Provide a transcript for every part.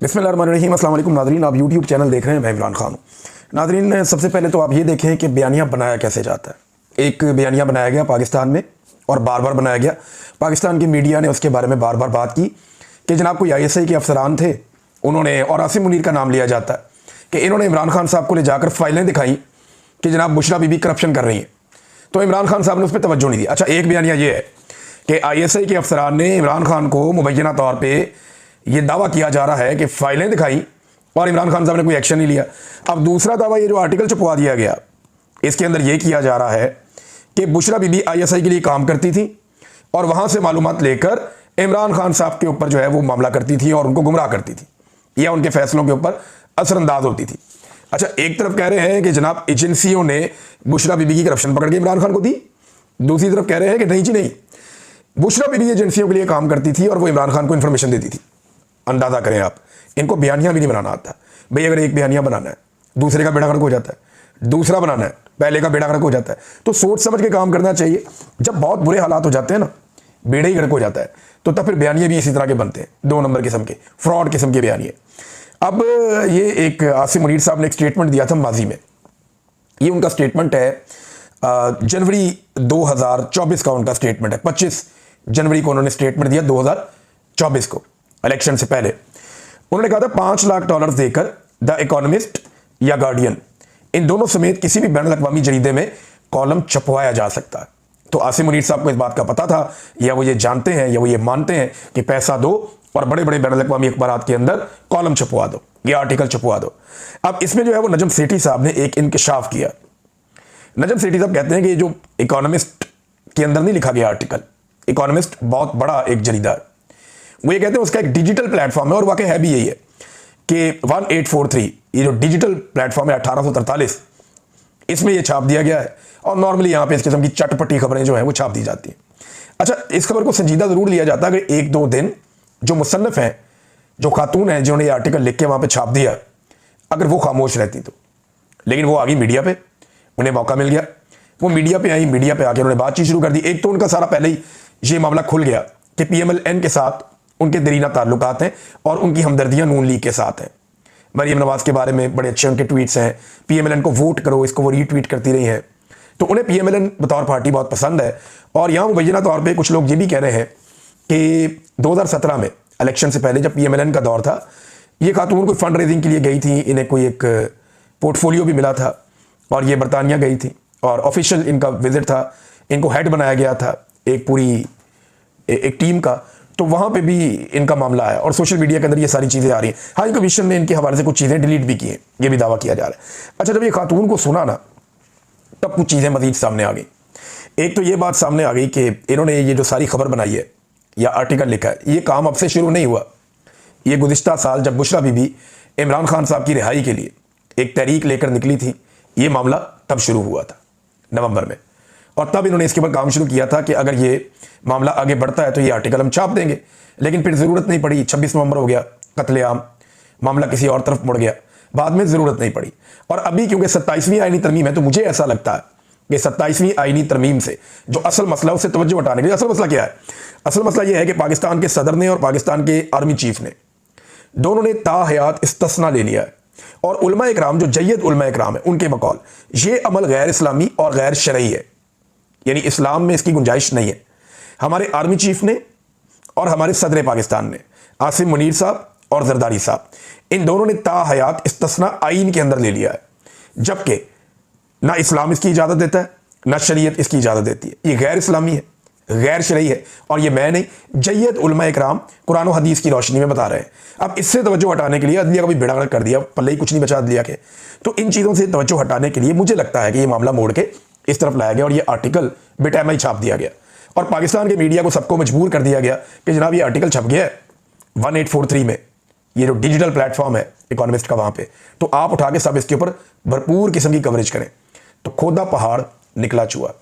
बिस्मिल्लाहिर्रहमानिर्रहीम। अस्सलाम वालेकुम नाज़रीन, आप यूट्यूब चैनल देख रहे हैं, मैं इमरान खान हूँ। नाज़रीन, सबसे पहले तो आप ये देखें कि बयानिया बनाया कैसे जाता है। एक बयानिया बनाया गया पाकिस्तान में और बार बार बनाया गया। पाकिस्तान की मीडिया ने उसके बारे में बार बार बात की कि जनाब कोई ISI के अफसरान थे, उन्होंने, और आसिम मुनीर का नाम लिया जाता है, कि इन्होंने इमरान खान साहब को ले जाकर फाइलें दिखाई कि जनाब बुशरा बीबी करप्शन कर रही हैं। तो इमरान खान साहब ने उस पर तवज्जो नहीं दी। अच्छा, एक बयानिया ये है कि ISI के अफसरान ने इमरान खान को मुबैना तौर पर ये दावा किया जा रहा है कि फाइलें दिखाई और इमरान खान साहब ने कोई एक्शन नहीं लिया। अब दूसरा दावा, ये जो आर्टिकल छपवा दिया गया, इसके अंदर ये किया जा रहा है कि बुशरा बीबी ISI के लिए काम करती थी और वहां से मालूमात लेकर इमरान खान साहब के ऊपर जो है वो मामला करती थी और उनको गुमराह करती थी या उनके फैसलों के ऊपर असरअंदाज होती थी। अच्छा, एक तरफ कह रहे हैं कि जनाब एजेंसियों ने बुशरा बीबी की करप्शन पकड़ के इमरान खान को दी, दूसरी तरफ कह रहे हैं कि नहीं जी नहीं, बुशरा बीबी एजेंसियों के लिए काम करती थी और वो इमरान खान को इंफॉर्मेशन देती थी। अंदाजा करें आप, इनको बयानिया भी नहीं बनाना आता भाई। अगर एक बयानिया बनाना है, दूसरे का बेड़ा गर्क हो जाता है, दूसरा बनाना है, पहले का बेड़ा गर्क हो जाता है। तो सोच समझ के काम करना चाहिए। जब बहुत बुरे हालात हो जाते हैं ना, बेड़ा ही गर्क हो जाता है, तो तब फिर बयानिया भी इसी तरह के बनते हैं, 2 नंबर किस्म के, फ्रॉड किस्म के बयानिए। अब ये एक आसिम मुनीर साहब ने एक स्टेटमेंट दिया था माजी में। ये उनका स्टेटमेंट है, जनवरी 2024 का उनका स्टेटमेंट है। 25 जनवरी को उन्होंने स्टेटमेंट दिया 2024 को, इलेक्शन से पहले। उन्होंने कहा था $5 लाख देकर द इकोनॉमिस्ट या गार्डियन, इन दोनों समेत किसी भी बैन अवी जरीदे में कॉलम छपवाया जा सकता है। तो आसिम मुनीर साहब को इस बात का पता था, या वो ये जानते हैं या वो ये मानते हैं कि पैसा दो और बड़े बड़े बैन अवी अखबारात के अंदर कॉलम छपवा दो, ये आर्टिकल छपवा दो। अब इसमें जो है वो नजम सेठी साहब ने एक इंकशाफ किया। नजम सेठी साहब कहते हैं कि जो इकोनॉमिस्ट के अंदर नहीं लिखा गया आर्टिकल, इकोनॉमिस्ट बहुत बड़ा एक जरीदा है, वो ये कहते हैं उसका एक डिजिटल प्लेटफॉर्म है, और वाकई है भी यही है कि 1843 ये जो डिजिटल प्लेटफॉर्म है 1843, इसमें ये छाप दिया गया है। और नॉर्मली यहाँ पे इस किस्म की चटपटी खबरें जो हैं वो छाप दी जाती हैं। अच्छा, इस खबर को संजीदा जरूर लिया जाता है अगर 1-2 दिन जो मुसन्निफ हैं, जो खातून हैं जिन्होंने ये आर्टिकल लिख के वहाँ पर छाप दिया, अगर वो खामोश रहती तो। लेकिन वो आ गई मीडिया पर, उन्हें मौका मिल गया, वो मीडिया पर आई, मीडिया पर आके उन्होंने बातचीत शुरू कर दी। एक तो उनका सारा पहले ही ये मामला खुल गया कि PMLN के साथ उनके दरीना ताल्लुकात हैं और उनकी हमदर्दियां नून लीग के साथ हैं। मरीम नवाज के बारे में बड़े अच्छे उनके ट्वीट्स हैं, PMLN को वोट करो, इसको वो रीट्वीट करती रही हैं। तो उन्हें PMLN बतौर पार्टी बहुत पसंद है। और यहाँ मुबैना तौर पे कुछ लोग ये भी कह रहे हैं कि 2017 में इलेक्शन से पहले जब PMLN का दौर था, ये खातून कोई फंड रेजिंग के लिए गई थी, इन्हें कोई एक पोर्टफोलियो भी मिला था और ये बरतानिया गई थी और ऑफिशियल इनका विजिट था, इनको हेड बनाया गया था एक पूरी एक टीम का। तो वहां पे भी इनका मामला है और सोशल मीडिया के अंदर ये सारी चीजें आ रही हैं। हाई कमीशन ने इनके हवाले से कुछ चीजें डिलीट भी की हैं, ये भी दावा किया जा रहा है। अच्छा, जब ये खातून को सुना ना, तब कुछ चीजें मजीद सामने आ गई। एक तो ये बात सामने आ गई कि इन्होंने ये जो सारी खबर बनाई है या आर्टिकल लिखा है, ये काम अब से शुरू नहीं हुआ। ये गुज़िश्ता साल जब बुशरा बीबी इमरान खान साहब की रिहाई के लिए एक तहरीक लेकर निकली थी, ये मामला तब शुरू हुआ था नवंबर में। और तब इन्होंने इसके ऊपर काम शुरू किया था कि अगर ये मामला आगे बढ़ता है तो ये आर्टिकल हम छाप देंगे। लेकिन फिर ज़रूरत नहीं पड़ी, 26 नवंबर हो गया, कत्लेआम, मामला किसी और तरफ मुड़ गया, बाद में ज़रूरत नहीं पड़ी। और अभी क्योंकि 27वीं आईनी तरमीम है, तो मुझे ऐसा लगता है कि 27वीं आईनी तरमीम से जो असल मसला, उससे तवज्जो हटाने के लिए, असल मसला क्या है? असल मसला यह है कि पाकिस्तान के सदर ने और पाकिस्तान के आर्मी चीफ ने, दोनों ने ताहयात इस्तिस्ना ले लिया है। और उलमा इकराम, जो जय्यद उलमा इकराम है, उनके बकौल ये अमल गैर इस्लामी और गैर शरई है, यानी इस्लाम में इसकी गुंजाइश नहीं है। हमारे आर्मी चीफ ने और हमारे सदर पाकिस्तान ने, आसिम मुनीर साहब और जरदारी साहब, इन दोनों ने ताहयात इस्तिस्ना आइन के अंदर ले लिया है, जबकि ना इस्लाम इसकी इजाज़त देता है, ना शरीयत इसकी इजाज़त देती है। ये गैर इस्लामी है, गैर शरई है। और ये मैं नहीं, जय्यद उलमा इकराम कुरान और हदीस की रोशनी में बता रहे हैं। अब इससे तवज्जो हटाने के लिए अदलिया का भी बेड़ा गर्क कर दिया, पल्ले ही कुछ नहीं बचा अदलिया के। तो इन चीज़ों से तवज्जो हटाने के लिए मुझे लगता है कि ये मामला मोड़ के इस तरफ लाया गया और ये आर्टिकल बेटाइमा ही छाप दिया गया और पाकिस्तान के मीडिया को सबको मजबूर कर दिया गया कि जनाब ये आर्टिकल छप गया है 1843 में, ये जो डिजिटल प्लेटफॉर्म है इकोनॉमिस्ट का, वहां पे तो आप उठा के सब इसके ऊपर भरपूर किस्म की कवरेज करें। तो खोदा पहाड़ निकला चूहा।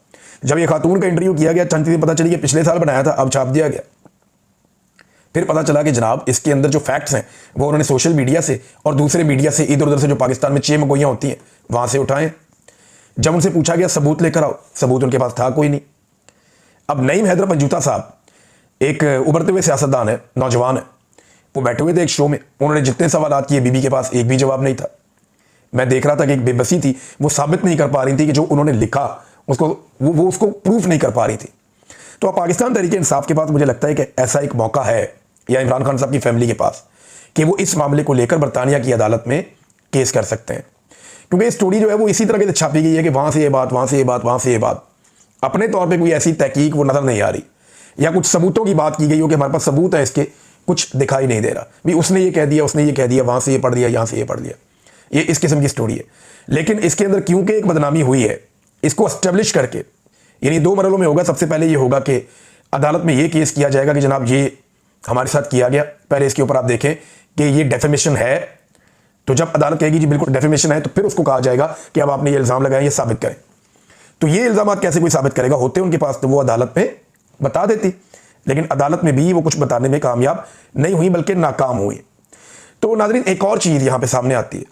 जब ये खातून का इंटरव्यू किया गया, चंद चीजें पता चली कि पिछले साल बनाया था, अब छाप दिया गया। फिर पता चला कि जनाब इसके अंदर जो फैक्ट्स हैं वो उन्होंने सोशल मीडिया से और दूसरे मीडिया से, इधर उधर से जो पाकिस्तान में चेमगोइयां होती हैं वहां से उठाएं। जब उनसे पूछा गया सबूत लेकर आओ, सबूत उनके पास था कोई नहीं। अब नईम हैदर पंजूता साहब एक उभरते हुए सियासतदान है, नौजवान है, वो बैठे हुए थे एक शो में, उन्होंने जितने सवाल किए बीबी के पास एक भी जवाब नहीं था। मैं देख रहा था कि एक बेबसी थी, वो साबित नहीं कर पा रही थी कि जो उन्होंने लिखा उसको वो उसको प्रूफ नहीं कर पा रही थी। तो अब पाकिस्तान तहरीक इंसाफ के पास मुझे लगता है कि ऐसा एक मौका है, या इमरान खान साहब की फैमिली के पास, कि वो इस मामले को लेकर बरतानिया की अदालत में केस कर सकते हैं। क्योंकि ये स्टोरी जो है वो इसी तरह से छापी गई है कि वहाँ से ये बात, वहाँ से ये बात, वहाँ से ये बात, अपने तौर पे कोई ऐसी तहकीक वो नज़र नहीं आ रही, या कुछ सबूतों की बात की गई हो कि हमारे पास सबूत है, इसके कुछ दिखाई नहीं दे रहा, भी उसने ये कह दिया, उसने ये कह दिया, वहाँ से ये पढ़ दिया, यहाँ से ये पढ़ दिया, ये इस किस्म की स्टोरी है। लेकिन इसके अंदर क्योंकि एक बदनामी हुई है, इसको एस्टेब्लिश करके, यानी 2 मरलों में होगा। सबसे पहले ये होगा कि अदालत में ये केस किया जाएगा कि जनाब ये हमारे साथ किया गया। पहले इसके ऊपर आप देखें कि ये डेफेमेशन है, तो जब अदालत कहेगी जी बिल्कुल डेफेमेशन है, तो फिर उसको कहा जाएगा कि अब आपने ये इल्ज़ाम लगाए, ये साबित करें। तो ये इल्ज़ाम कैसे कोई साबित करेगा, होते उनके पास तो वो अदालत में बता देती, लेकिन अदालत में भी वो कुछ बताने में कामयाब नहीं हुई, बल्कि नाकाम हुई। तो नाज़रीन, एक और चीज़ यहाँ पे सामने आती है।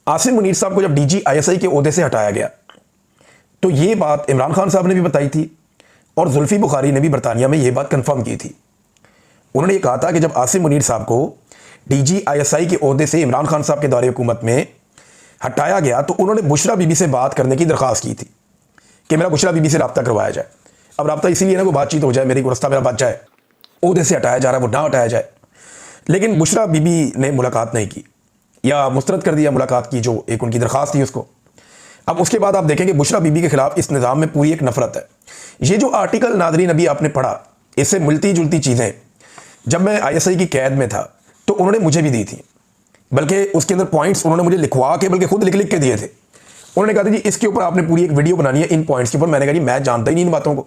आसिम मुनीर साहब को जब डीजी आईएसआई के ओहदे से हटाया गया, तो ये बात इमरान खान साहब ने भी बताई थी और जुल्फी बुखारी ने भी बरतानिया में ये बात कंफर्म की थी। उन्होंने ये कहा था कि जब आसिम मुनीर साहब को डीजी आईएसआई के ओहदे से इमरान खान साहब के दौरे हुकूमत में हटाया गया, तो उन्होंने बुशरा बीबी से बात करने की दरख्वास्त की थी कि मेरा बुशरा बीबी से रब्ता करवाया जाए। अब रब्ता इसीलिए ना, वो बातचीत हो जाए, मेरी रास्ता मेरा बच जाए, ओहदे से हटाया जा रहा है वो ना हटाया जाए। लेकिन बुशरा बीबी ने मुलाकात नहीं की, या मुस्तरद कर दिया मुलाकात की जो एक उनकी दरख्वास्त थी उसको। अब उसके बाद आप देखेंगे बुशरा बीबी के खिलाफ इस निज़ाम में पूरी एक नफरत है। ये जो आर्टिकल नादरीन अभी आपने पढ़ा, इससे मिलती जुलती चीज़ें जब मैं आईएसआई की कैद में था तो उन्होंने मुझे भी दी थी, बल्कि उसके अंदर पॉइंट्स उन्होंने मुझे लिखवा के, बल्कि खुद लिख लिख के दिए थे। उन्होंने कहा था जी इसके ऊपर आपने पूरी एक वीडियो बनानी है इन पॉइंट्स के ऊपर। मैंने कहा जी मैं जानता ही नहीं इन बातों को।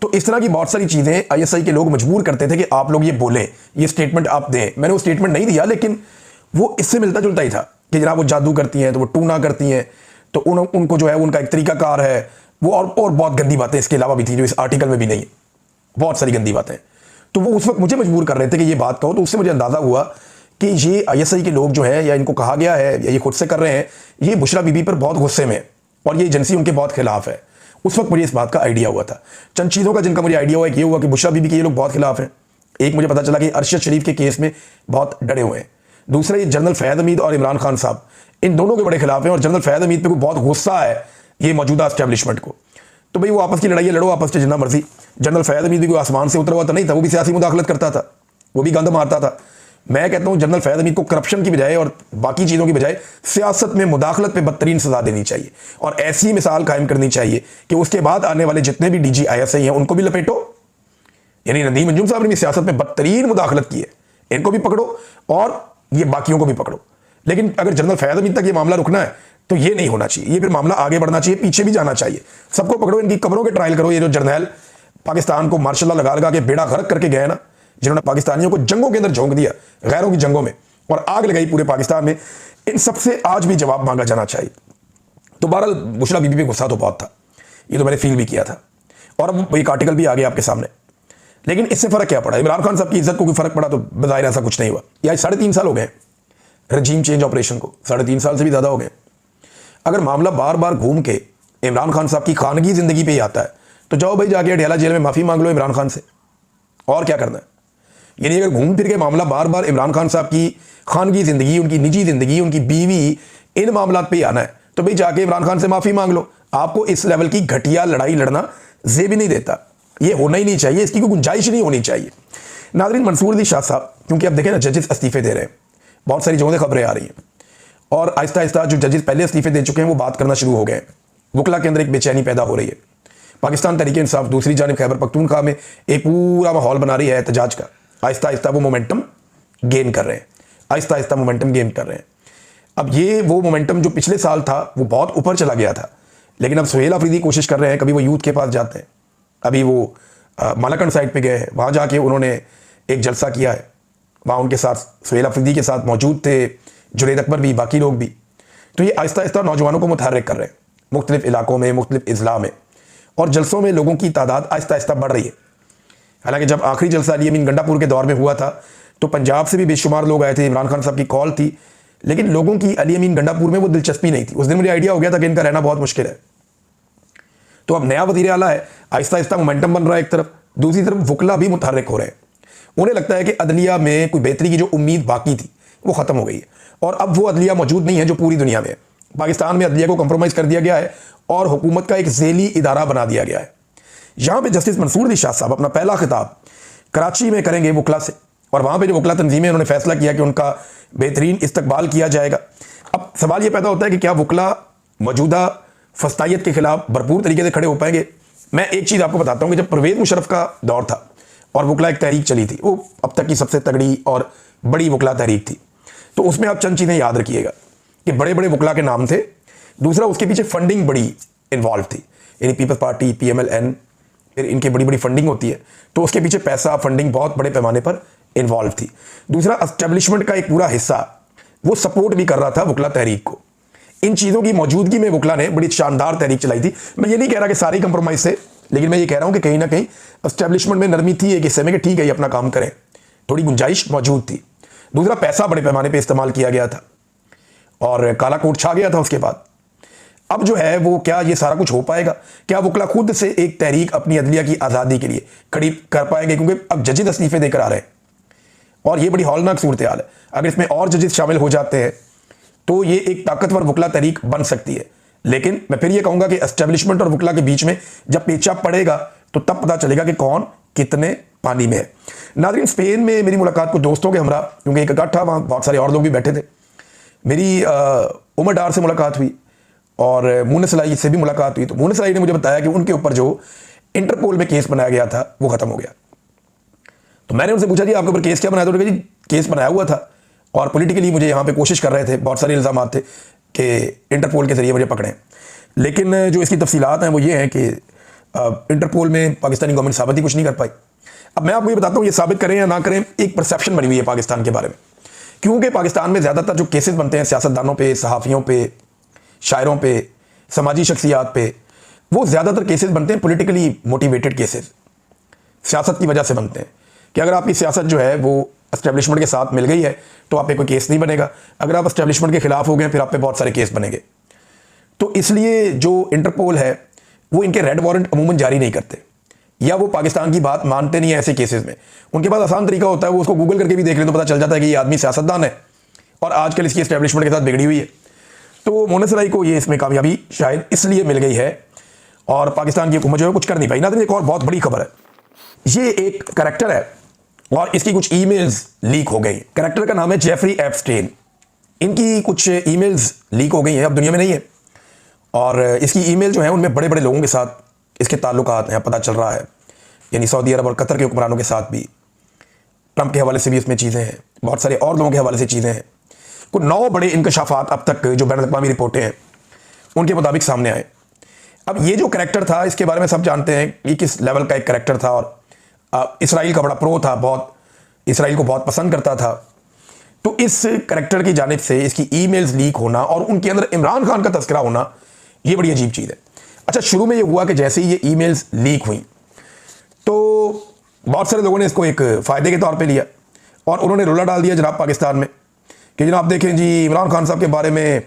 तो इस तरह की बहुत सारी चीज़ें आईएसआई के लोग मजबूर करते थे कि आप लोग ये बोलें, ये स्टेटमेंट आप दें। मैंने वो स्टेटमेंट नहीं दिया, लेकिन वो इससे मिलता जुलता ही था कि जनाब वो जादू करती हैं, तो वो टूना करती हैं, तो उनको जो है उनका एक तरीकाकार है वो, और बहुत गंदी बातें इसके अलावा भी थी जो इस आर्टिकल में भी नहीं है, बहुत सारी गंदी बातें। तो वो उस वक्त मुझे मजबूर कर रहे थे कि ये बात कहो। तो उससे मुझे अंदाज़ा हुआ कि ये आईएसआई के लोग जो है, या इनको कहा गया है या ये खुद से कर रहे हैं, ये बुशरा बीबी पर बहुत गुस्से में और ये एजेंसी उनके बहुत खिलाफ है। उस वक्त मुझे इस बात का आइडिया हुआ था। चंद चीज़ों का जिनका मुझे आइडिया हुआ, ये हुआ कि बुशरा बीबी के ये लोग बहुत खिलाफ हैं। एक, मुझे पता चला कि अरशद शरीफ के केस में बहुत डरे हुए हैं। दूसरा, ये जनरल फैद हमीद और इमरान खान साहब, इन दोनों के बड़े खिलाफ हैं, और जनरल फैद हमीद पे बहुत गुस्सा है ये मौजूदा एस्टेब्लिशमेंट को। तो भाई वो आपस की लड़ाई है, लड़ो आपस से जितना मर्जी। जनरल फैद हमीद भी कोई आसमान से उतरा हुआ तो नहीं था, वो भी सियासी मुदाखलत करता था, वो भी गंद मारता था। मैं कहता हूं जनरल फैद हमीद को करप्शन की बजाय और बाकी चीज़ों की बजाय सियासत में मुदाखलत पे बदतरीन सजा देनी चाहिए, और ऐसी मिसाल कायम करनी चाहिए कि उसके बाद आने वाले जितने भी डीजी आईएसआई हैं उनको भी लपेटो। यानी नदीम अंजुम साहब ने भी सियासत में बदतरीन मुदाखलत की है, इनको भी पकड़ो और ये बाकियों को भी पकड़ो। लेकिन अगर जनरल फैद हमीद तक ये मामला रुकना है तो ये नहीं होना चाहिए, ये फिर मामला आगे बढ़ना चाहिए, पीछे भी जाना चाहिए। सबको पकड़ो, इनकी कब्रों के ट्रायल करो। ये जो जर्नैल पाकिस्तान को मार्शल लगा लगा के बेड़ा गर्क करके गए ना, जिन्होंने पाकिस्तानियों को जंगों के अंदर झोंक दिया, गैरों की जंगों में, और आग लगाई पूरे पाकिस्तान में, इन सबसे आज भी जवाब मांगा जाना चाहिए। तो बहरहाल बुशरा बीबी पे गुस्सा तो बहुत था, ये तो मैंने फील भी किया था, और अब एक आर्टिकल भी आ गया आपके सामने। लेकिन इससे फर्क क्या पड़ा? इमरान खान साहब की इज्जत को कोई फर्क पड़ा? तो बज़ाहिर ऐसा कुछ नहीं हुआ। या 3.5 साल हो गए रजीम चेंज ऑपरेशन को, 3.5 साल से भी ज़्यादा हो गए। अगर मामला बार बार घूम के इमरान खान साहब की खानगी ज़िंदगी पे ही आता है, तो जाओ भाई जाके अडयाला जेल में माफ़ी मांग लो इमरान खान से, और क्या करना है। यानी अगर घूम फिर के मामला बार बार इमरान खान साहब की खानगी ज़िंदगी, उनकी निजी ज़िंदगी, उनकी बीवी, इन मामलों पे आना है, तो भाई जाके इमरान खान से माफ़ी मांग लो। आपको इस लेवल की घटिया लड़ाई लड़ना जेब ही नहीं देता, ये होना ही नहीं चाहिए, इसकी कोई गुंजाइश नहीं होनी चाहिए। नाज़रीन, मंसूर अली शाह साहब, क्योंकि अब देखें ना जजेस इस्तीफे दे रहे हैं, बहुत सारी जगहों से खबरें आ रही हैं, और आहिस्ता आहिस्ता जो जजेस पहले इस्तीफे दे चुके हैं वो बात करना शुरू हो गए। वकला के अंदर एक बेचैनी पैदा हो रही है। पाकिस्तान तहरीक इंसाफ दूसरी जानिब खैबर पख्तूनख्वा में एक पूरा माहौल बना रही है एहतजाज का। आहिस्ता आहिस्ता वो मोमेंटम गेन कर रहे हैं, आहिस्ता आहिस्ता मोमेंटम गेन कर रहे हैं। अब ये वो मोमेंटम जो पिछले साल था वो बहुत ऊपर चला गया था, लेकिन अब सुहेल अफरीदी कोशिश कर रहे हैं, कभी वो यूथ के पास जाते हैं, अभी वो मालाकंड साइड पे गए हैं, वहाँ जाके उन्होंने एक जलसा किया है, वहाँ उनके साथ सुहेल अफरीदी के साथ मौजूद थे जुनैद अकबर भी, बाकी लोग भी। तो ये आहिस्ता आहिस्ता नौजवानों को मुतहर्रिक कर रहे हैं मुख्तलिफ इलाकों में, मुख्तलिफ अजला में, और जलसों में लोगों की तादाद आहिस्ता आहिस्ता बढ़ रही है। हालांकि जब आखिरी जलसा अली अमीन गंडापुर के दौर में हुआ था तो पंजाब से भी बेशुमार लोग आए थे, इमरान खान साहब की कॉल थी, लेकिन लोगों की अली अमीन गंडापुर में वो दिलचस्पी नहीं थी। उस दिन मुझे आइडिया हो गया था कि इनका रहना बहुत मुश्किल है। तो अब नया वज़ीर आला है, आहिस्ता आहिस्ता मोमेंटम बन रहा है एक तरफ, दूसरी तरफ वकला भी मुतहर्रिक हो रहे हैं। उन्हें लगता है कि अदलिया में कोई बेहतरी की जो उम्मीद बाकी थी वो ख़त्म हो गई है और अब वो अदलिया मौजूद नहीं है जो पूरी दुनिया में है। पाकिस्तान में अदलिया को कंप्रोमाइज़ कर दिया गया है और हुकूमत का एक झेली इदारा बना दिया गया है। यहाँ पे जस्टिस मंसूर अली शाह साहब अपना पहला खिताब कराची में करेंगे वकला से, और वहाँ पे जो वकला तंजीमें उन्होंने फैसला किया कि उनका बेहतरीन इस्तकबाल किया जाएगा। अब सवाल ये पैदा होता है कि क्या वकला मौजूदा फस्तायत के खिलाफ भरपूर तरीके से खड़े हो पाएंगे। मैं एक चीज़ आपको बताता हूँ कि जब परवेज़ मुशर्रफ का दौर था और वकला एक तहरीक चली थी, वो अब तक की सबसे तगड़ी और बड़ी वकला तहरीक थी, तो उसमें आप चंद चीज़ें याद रखिएगा कि बड़े बड़े वकला के नाम थे। दूसरा, उसके पीछे फंडिंग बड़ी इन्वॉल्व थी, यानी पीपल्स पार्टी, PMLN, फिर इनकी बड़ी बड़ी फंडिंग होती है, तो उसके पीछे पैसा फंडिंग बहुत बड़े पैमाने पर इन्वॉल्व थी। दूसरा, एस्टेब्लिशमेंट का एक पूरा हिस्सा वो सपोर्ट भी कर रहा था वकला तहरीक को। इन चीज़ों की मौजूदगी में वकला ने बड़ी शानदार तहरीक चलाई थी। मैं ये नहीं कह रहा कि सारी कंप्रोमाइज़ से, लेकिन मैं ये कह रहा हूँ कि कहीं ना कहीं एस्टेब्लिशमेंट में नरमी थी एक हिस्से में कि ठीक है ये अपना काम करें, थोड़ी गुंजाइश मौजूद थी। दूसरा, पैसा बड़े पैमाने पर इस्तेमाल किया गया था और काला कोट छा गया था उसके बाद। अब जो है वो क्या ये सारा कुछ हो पाएगा? क्या वकला खुद से एक तहरीक अपनी अदलिया की आज़ादी के लिए खड़ी कर पाएंगे? क्योंकि अब जजेस इस्तीफे देकर आ रहे हैं और ये बड़ी हौलनाक सूरत हाल है। अगर इसमें और जजेस शामिल हो जाते हैं तो ये एक ताकतवर वकला तहरीक बन सकती है। लेकिन मैं फिर ये कहूँगा कि एस्टेब्लिशमेंट और वकला के बीच में जब पेचा पड़ेगा तो तब पता चलेगा कि कौन कितने पानी में है। नाज़रीन, स्पेन में मेरी मुलाकात कुछ दोस्तों के हमरा, क्योंकि एक इकट्ठा वहाँ बहुत सारे और लोग भी बैठे थे, मेरी उमर डार से मुलाकात हुई और मूनस इलाही से भी मुलाकात हुई। तो मूनस इलाही ने मुझे बताया कि उनके ऊपर जो इंटरपोल में केस बनाया गया था वो ख़त्म हो गया। तो मैंने उनसे पूछा जी आपके ऊपर केस क्या बनाया? तो जी केस बनाया हुआ था और पॉलिटिकली मुझे यहाँ पे कोशिश कर रहे थे, बहुत सारे इल्ज़ाम थे कि इंटरपोल के ज़रिए मुझे पकड़ें। लेकिन जो इसकी तफसीलात हैं वो ये हैं कि इंटरपोल में पाकिस्तानी गवर्नमेंट साबित ही कुछ नहीं कर पाई। अब मैं आपको ये बताता हूँ, ये साबित करें या ना करें, एक परसेप्शन बनी हुई है पाकिस्तान के बारे में। क्योंकि पाकिस्तान में ज़्यादातर जो केसेस बनते हैं सियासतदानों पे, सहाफ़ियों पे, शायरों पे, समाजी शख्सियात पे, वो ज़्यादातर केसेस बनते हैं पॉलिटिकली मोटिवेटेड केसेस, सियासत की वजह से बनते हैं कि अगर आपकी सियासत जो है वो एस्टेब्लिशमेंट के साथ मिल गई है तो आप पे कोई केस नहीं बनेगा, अगर आप एस्टेब्लिशमेंट के खिलाफ हो गए फिर आप पे बहुत सारे केस बनेंगे। तो इसलिए जो इंटरपोल है वो इनके रेड वारंट अमूमन जारी नहीं करते, या वो पाकिस्तान की बात मानते नहीं है ऐसे केसेस में। उनके पास आसान तरीका होता है, वो उसको गूगल करके भी देख ले तो पता चल जाता है कि ये आदमी सियासतदान है और आजकल इसकी एस्टेब्लिशमेंट के साथ बिगड़ी हुई है। तो मूनस इलाही को ये इसमें कामयाबी शायद इसलिए मिल गई है और पाकिस्तान की हुकूमत जो है कुछ कर नहीं पाई। नाज़रीन, एक और बहुत बड़ी खबर है, ये एक करैक्टर है और इसकी कुछ ईमेल्स लीक हो गई। करैक्टर का नाम है जेफरी एप्स्टेन। इनकी कुछ ईमेल्स लीक हो गई हैं, अब दुनिया में नहीं है, और इसकी ईमेल जो है उनमें बड़े बड़े लोगों के साथ इसके ताल्लुकात हैं, पता चल रहा है, यानी सऊदी अरब और कतर के हुक्मरानों के साथ भी, ट्रंप के हवाले से भी इसमें चीज़ें हैं, बहुत सारे और लोगों के हवाले से चीज़ें हैं। कुछ 9 बड़े इंकशाफात अब तक जो बैन अवी रिपोर्टें हैं उनके मुताबिक सामने आए। अब ये जो करैक्टर था इसके बारे में सब जानते हैं कि किस लेवल का एक करैक्टर था और इसराइल का बड़ा प्रो था, बहुत इसराइल को बहुत पसंद करता था। तो इस करैक्टर की जानिब से इसकी ईमेल्स लीक होना और उनके अंदर इमरान खान का तस्करा होना, ये बड़ी अजीब चीज़ है। अच्छा, शुरू में ये हुआ कि जैसे ही ये ईमेल्स लीक हुई तो बहुत सारे लोगों ने इसको एक फ़ायदे के तौर पे लिया और उन्होंने रोला डाल दिया जनाब पाकिस्तान में कि जनाब देखें जी इमरान खान साहब के बारे में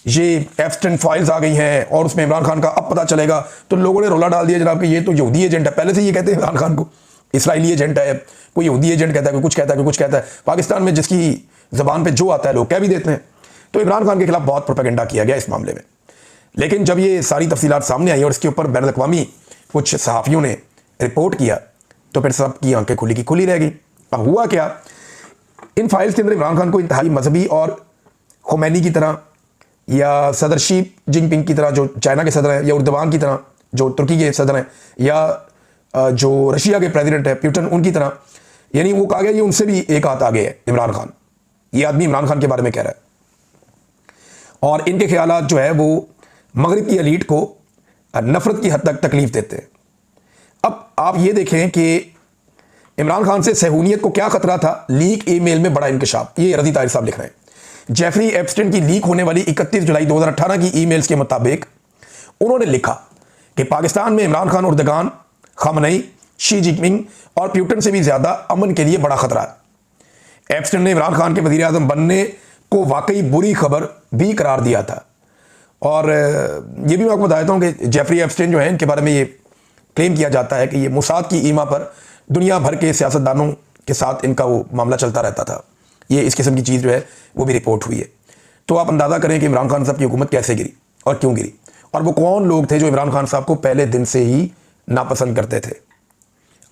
ये एप्स्टेन फाइल्स आ गई हैं और उसमें इमरान खान का अब पता चलेगा। तो लोगों ने रोला डाल दिया जनाब कि ये तो यहूदी एजेंट है। पहले से ये कहते हैं इमरान खान को इसराइली एजेंट है, कोई यहूदी एजेंट कहता है, कोई कुछ कहता है, कोई कुछ कहता है। पाकिस्तान में जिसकी ज़बान पे जो आता है लोग कह भी देते हैं। तो इमरान खान के खिलाफ बहुत प्रोपेगेंडा किया गया इस मामले में। लेकिन जब ये सारी तफसीलात सामने आई और इसके ऊपर बैनुल अक़वामी कुछ सहाफ़ियों ने रिपोर्ट किया तो फिर सब की आंखें खुली की खुली रह गई। अब हुआ क्या, इन फाइल्स के अंदर इमरान खान को इंतहाई मजहबी और खुमैनी की तरह या सदर शी जिनपिंग की तरह जो चाइना के सदर हैं, या उर्दवान की तरह जो तुर्की के सदर हैं, या जो रशिया के प्रेसिडेंट है प्यूटन, उनकी तरह, यानी वो कहा गया ये उनसे भी एक हाथ आगे है इमरान खान। ये आदमी इमरान खान के बारे में कह रहा है और इनके ख्यालात जो है वो मगरिब की एलीट को नफरत की हद तक तकलीफ देते हैं। अब आप ये देखें कि इमरान खान से सहूनियत को क्या खतरा था, लीक ईमेल में बड़ा इंकशाफ। ये रज़ी ताहिर साहब लिख रहे हैं। जेफरी एप्स्टेन की लीक होने वाली 31 जुलाई 2018 की ईमेल्स के मुताबिक उन्होंने लिखा कि पाकिस्तान में Imran Khan, Erdogan, Khamenei, Xi Jinping और प्यूटन से भी ज़्यादा अमन के लिए बड़ा खतरा है। एप्स्टेन ने इमरान खान के वज़ीर आज़म बनने को वाकई बुरी खबर भी करार दिया था। और ये भी मैं आपको बताता हूँ कि जेफरी एप्स्टेन जो है इनके बारे में ये क्लेम किया जाता है कि ये मोसाद की ईमा पर दुनिया भर के सियासतदानों के साथ इनका वो मामला चलता रहता था। ये इस किस्म की चीज़ जो है वो भी रिपोर्ट हुई है। तो आप अंदाज़ा करें कि इमरान खान साहब की हुकूमत कैसे गिरी और क्यों गिरी, और वो कौन लोग थे जो इमरान खान साहब को पहले दिन से ही नापसंद करते थे।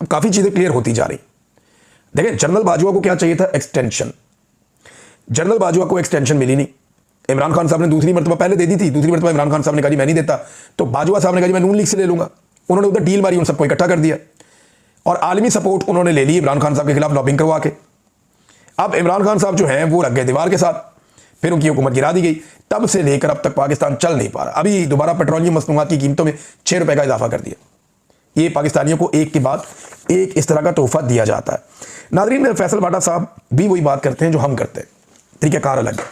अब काफ़ी चीज़ें क्लियर होती जा रही। देखें, जनरल बाजवा को क्या चाहिए था? एक्सटेंशन। जनरल बाजवा को एक्सटेंशन मिली नहीं। इमरान खान साहब ने दूसरी मरतबा पहले दे दी थी, दूसरी मरतबा इमरान खान साहब ने कहा मैं नहीं देता, तो बाजवा साहब ने कहा मैं नून लीग से ले लूंगा। उन्होंने उधर डील मारी, उन सबको इकट्ठा कर दिया और आलमी सपोर्ट उन्होंने ले ली इमरान खान साहब के खिलाफ लॉबिंग करवा के। अब इमरान खान साहब जो हैं वो लग गए दीवार के साथ, फिर उनकी हुकूमत गिरा दी गई। तब से लेकर अब तक पाकिस्तान चल नहीं पा रहा। अभी दोबारा पेट्रोलियम मसनूआत की कीमतों में 6 रुपए का इजाफा कर दिया। ये पाकिस्तानियों को एक के बाद एक इस तरह का तोहफा दिया जाता है। नाज़रीन, फैसल भाटा साहब भी वही बात करते हैं जो हम करते हैं, तरीक़ाकार अलग है।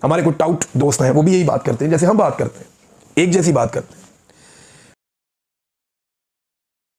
हमारे कुछ टाउट दोस्त हैं वो भी यही बात करते हैं जैसे हम बात करते हैं, एक जैसी बात करते हैं।